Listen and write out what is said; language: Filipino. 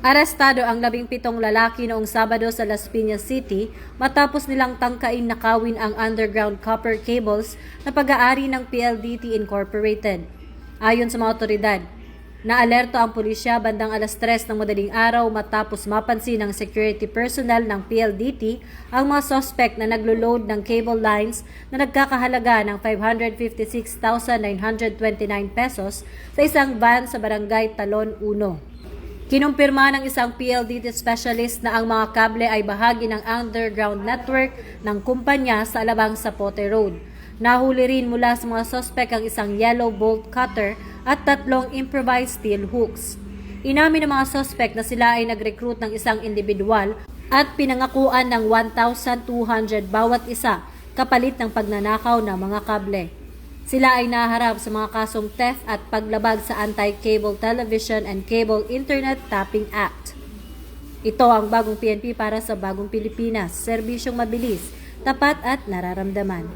Arestado ang 17 lalaki noong Sabado sa Las Piñas City matapos nilang tangkain nakawin ang underground copper cables na pag-aari ng PLDT Incorporated. Ayon sa mga otoridad, naalerto ang pulisya bandang alas 3 ng madaling araw matapos mapansin ng security personnel ng PLDT ang mga suspect na naglo-load ng cable lines na nagkakahalaga ng 556,929 pesos sa isang van sa barangay Talon 1. Kinumpirma ng isang PLDT specialist na ang mga kable ay bahagi ng underground network ng kumpanya sa Alabang Zapote Road. Nahuli rin mula sa mga suspect ang isang yellow bolt cutter at 3 improvised steel hooks. Inamin ng mga suspect na sila ay nag-recruit ng isang individual at pinangakuan ng 1,200 bawat isa kapalit ng pagnanakaw ng mga kable. Sila ay naharap sa mga kasong theft at paglabag sa Anti-Cable Television and Cable Internet Tapping Act. Ito ang bagong PNP para sa bagong Pilipinas, serbisyong mabilis, tapat at nararamdaman.